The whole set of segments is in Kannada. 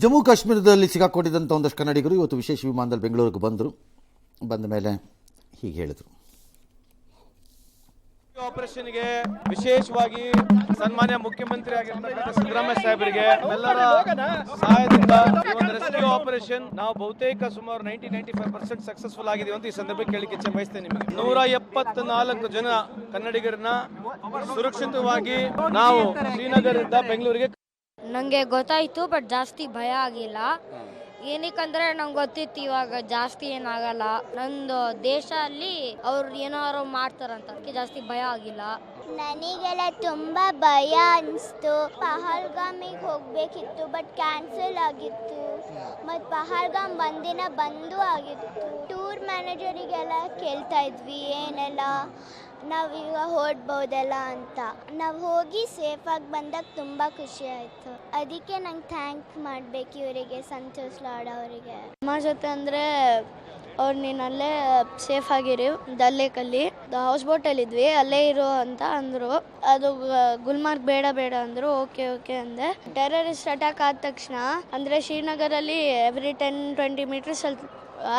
ಜಮ್ಮು ಕಾಶ್ಮೀರದಲ್ಲಿ ಸಿಕ್ಕಾಕೊಂಡಿದ್ದಂಥ ಒಂದಷ್ಟು ಕನ್ನಡಿಗರು ಇವತ್ತು ವಿಶೇಷ ವಿಮಾನದಲ್ಲಿ ಬೆಂಗಳೂರಿಗೆ ಬಂದ ಮೇಲೆ ಹೀಗೆ ಹೇಳಿದರು. ಆಪರೇಷನ್ಗೆ ವಿಶೇಷವಾಗಿ ಸನ್ಮಾನ್ಯ ಮುಖ್ಯಮಂತ್ರಿ ಆಗಿರ್ತಕ್ಕಂಥ ಸಿದ್ದರಾಮಯ್ಯ ಸಾಹೇಬರಿಗೆ ಎಲ್ಲರ ಸಹಾಯದಿಂದ ಈ ಒಂದು ರೆಸ್ಕ್ಯೂ ಆಪರೇಷನ್ ನಾವು ಬಹುತೇಕ ಸುಮಾರು 95% ಸಕ್ಸಸ್ಫುಲ್ ಆಗಿದೀವಿ ಅಂತ ಈ ಸಂದರ್ಭಕ್ಕೆ ಕೇಳಲಿಕ್ಕೆ ಇಚ್ಛೆ ಬಯಸ್ತೇನೆ. ನಿಮಗೆ 174 ಜನ ಕನ್ನಡಿಗರನ್ನ ಸುರಕ್ಷಿತವಾಗಿ ನಾವು ಶ್ರೀನಗರದಿಂದ ಬೆಂಗಳೂರಿಗೆ. ನನಗೆ ಗೊತ್ತಾಯಿತು, ಬಟ್ ಜಾಸ್ತಿ ಭಯ ಆಗಿಲ್ಲ. ಏನಕ್ಕಂದ್ರೆ ನಂಗೆ ಗೊತ್ತಿತ್ತು ಇವಾಗ ಜಾಸ್ತಿ ಏನಾಗಲ್ಲ. ನಂದು ದೇಶ ಅಲ್ಲಿ ಅವ್ರು ಏನಾದ್ರು ಮಾಡ್ತಾರಂತ, ಅದಕ್ಕೆ ಜಾಸ್ತಿ ಭಯ ಆಗಿಲ್ಲ. ನನಗೆಲ್ಲ ತುಂಬ ಭಯ ಅನಿಸ್ತು. ಪಹಲ್ಗಾಮಿಗೆ ಹೋಗಬೇಕಿತ್ತು, ಬಟ್ ಕ್ಯಾನ್ಸಲ್ ಆಗಿತ್ತು. ಮತ್ತು ಪಹಲ್ಗಾಮ್ ಒಂದಿನ ಬಂದು ಆಗಿತ್ತು. ಟೂರ್ ಮ್ಯಾನೇಜರಿಗೆಲ್ಲ ಕೇಳ್ತಾ ಇದ್ವಿ ಏನೆಲ್ಲ ನಾವೀಗ ಹೊರಡ್ಬೋದಲ್ಲ ಅಂತ. ನಾವು ಹೋಗಿ ಸೇಫಾಗಿ ಬಂದಾಗ ತುಂಬ ಖುಷಿ ಆಯಿತು. ಅದಕ್ಕೆ ನಂಗೆ ಥ್ಯಾಂಕ್ ಮಾಡಬೇಕು ಇವರಿಗೆ, ಸಂತೋಷ್ ಲಾಡ್ ಅವರಿಗೆ. ಅಮ್ಮ ಜೊತೆ ಅಂದರೆ ಅವ್ರು ನೀನು ಅಲ್ಲೇ ಸೇಫ್ ಆಗಿರಿ, ದಲ್ಲೇಕಲ್ಲಿ ಹೌಸ್ ಬೋಟಲ್ಲಿದ್ವಿ, ಅಲ್ಲೇ ಇರು ಅಂತ ಅಂದರು. ಅದು ಗುಲ್ಮಾರ್ಗ್ ಬೇಡ ಅಂದರು. ಓಕೆ ಅಂದೆ. ಟೆರರಿಸ್ಟ್ ಅಟ್ಯಾಕ್ ಆದ ತಕ್ಷಣ ಅಂದರೆ ಶ್ರೀನಗರಲ್ಲಿ ಎವ್ರಿ 10-20 ಮೀಟರ್ಸ್ ಅಲ್ಲಿ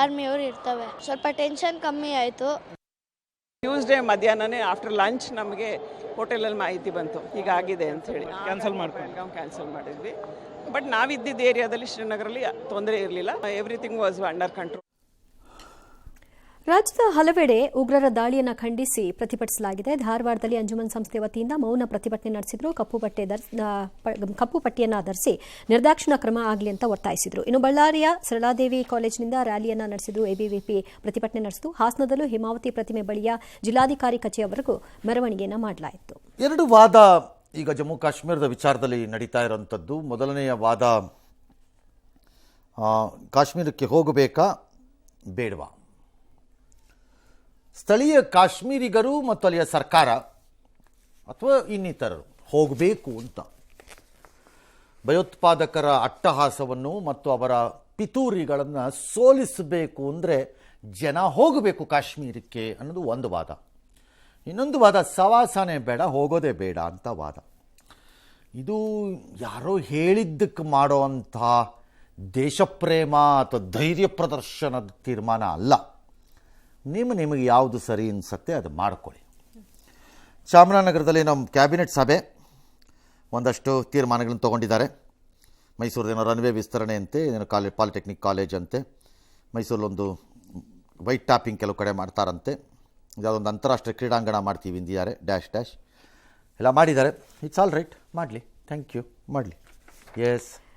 ಆರ್ಮಿಯವರು ಇರ್ತವೆ. ಸ್ವಲ್ಪ ಟೆನ್ಷನ್ ಕಮ್ಮಿ ಆಯಿತು. ಟ್ಯೂಸ್ಡೇ ಮಧ್ಯಾಹ್ನನೇ ಆಫ್ಟರ್ ಲಂಚ್ ನಮಗೆ ಹೋಟೆಲಲ್ಲಿ ಮಾಹಿತಿ ಬಂತು ಹೀಗಾಗಿದೆ ಅಂತ ಹೇಳಿ. ಕ್ಯಾನ್ಸಲ್ ಮಾಡಿದ್ವಿ. ಬಟ್ ನಾವಿದ್ದಿದ್ದ ಏರಿಯಾದಲ್ಲಿ ಶ್ರೀನಗರಲ್ಲಿ ತೊಂದರೆ ಇರಲಿಲ್ಲ. Everything was under control. ರಾಜ್ಯದ ಹಲವೆಡೆ ಉಗ್ರರ ದಾಳಿಯನ್ನು ಖಂಡಿಸಿ ಪ್ರತಿಭಟಿಸಲಾಗಿದೆ. ಧಾರವಾಡದಲ್ಲಿ ಅಂಜುಮನ್ ಸಂಸ್ಥೆ ವತಿಯಿಂದ ಮೌನ ಪ್ರತಿಭಟನೆ ನಡೆಸಿದ್ರು. ಕಪ್ಪು ಪಟ್ಟಿಯನ್ನು ಧರಿಸಿ ನಿರ್ದಾಕ್ಷಿಣ್ಯ ಕ್ರಮ ಆಗಲಿ ಅಂತ ಒತ್ತಾಯಿಸಿದರು. ಇನ್ನು ಬಳ್ಳಾರಿಯ ಸರಳಾದೇವಿ ಕಾಲೇಜಿನಿಂದ ರ್ಯಾಲಿಯನ್ನು ನಡೆಸಿದ್ರು. ಎಬಿವಿಪಿ ಪ್ರತಿಭಟನೆ ನಡೆಸಿತು. ಹಾಸನದಲ್ಲೂ ಹಿಮಾವತಿ ಪ್ರತಿಮೆ ಬಳಿಯ ಜಿಲ್ಲಾಧಿಕಾರಿ ಕಚೇರಿವರೆಗೂ ಮೆರವಣಿಗೆಯನ್ನು ಮಾಡಲಾಯಿತು. ಎರಡು ವಾದ ಈಗ ಜಮ್ಮು ಕಾಶ್ಮೀರದ ವಿಚಾರದಲ್ಲಿ ನಡೀತಾ ಇರೋಂಥದ್ದು. ಮೊದಲನೆಯ ವಾದ, ಕಾಶ್ಮೀರಕ್ಕೆ ಹೋಗಬೇಕಾ ಬೇಡವಾ. ಸ್ಥಳೀಯ ಕಾಶ್ಮೀರಿಗರು ಮತ್ತು ಅಲ್ಲಿಯ ಸರ್ಕಾರ ಅಥವಾ ಇನ್ನಿತರರು ಹೋಗಬೇಕು ಅಂತ ಭಯೋತ್ಪಾದಕರ ಅಟ್ಟಹಾಸವನ್ನು ಮತ್ತು ಅವರ ಪಿತೂರಿಗಳನ್ನು ಸೋಲಿಸಬೇಕು ಅಂದರೆ ಜನ ಹೋಗಬೇಕು ಕಾಶ್ಮೀರಕ್ಕೆ ಅನ್ನೋದು ಒಂದು ವಾದ. ಇನ್ನೊಂದು ವಾದ, ಸವಾಸನೆ ಬೇಡ, ಹೋಗೋದೇ ಬೇಡ ಅಂತ ವಾದ. ಇದು ಯಾರೋ ಹೇಳಿದ್ದಕ್ಕೆ ಮಾಡೋ ಅಂಥ ದೇಶಪ್ರೇಮ ಅಥವಾ ಧೈರ್ಯ ಪ್ರದರ್ಶನದ ತೀರ್ಮಾನ ಅಲ್ಲ. ನಿಮಗೆ ಯಾವುದು ಸರಿ ಅನಿಸುತ್ತೆ ಅದು ಮಾಡಿಕೊಳ್ಳಿ. ಚಾಮರಾಜನಗರದಲ್ಲಿ ನಮ್ಮ ಕ್ಯಾಬಿನೆಟ್ ಸಭೆ ಒಂದಷ್ಟು ತೀರ್ಮಾನಗಳನ್ನು ತೊಗೊಂಡಿದ್ದಾರೆ. ಮೈಸೂರದೇನೋ ರನ್ವೇ ವಿಸ್ತರಣೆ ಅಂತೆ, ಏನೋ ಪಾಲಿಟೆಕ್ನಿಕ್ ಕಾಲೇಜ್ ಅಂತೆ, ಮೈಸೂರಲ್ಲೊಂದು ವೈಟ್ ಟಾಪಿಂಗ್ ಕೆಲವು ಕಡೆ ಮಾಡ್ತಾರಂತೆ, ಯಾವುದೊಂದು ಅಂತಾರಾಷ್ಟ್ರೀಯ ಕ್ರೀಡಾಂಗಣ ಮಾಡ್ತೀವಿ ಇಂದಿದ್ದಾರೆ ಡ್ಯಾಶ್ ಎಲ್ಲ ಮಾಡಿದ್ದಾರೆ. ಇಟ್ಸ್ ಆಲ್ ರೈಟ್, ಮಾಡಲಿ, ಥ್ಯಾಂಕ್ ಯು, ಮಾಡಲಿ. ಎಸ್.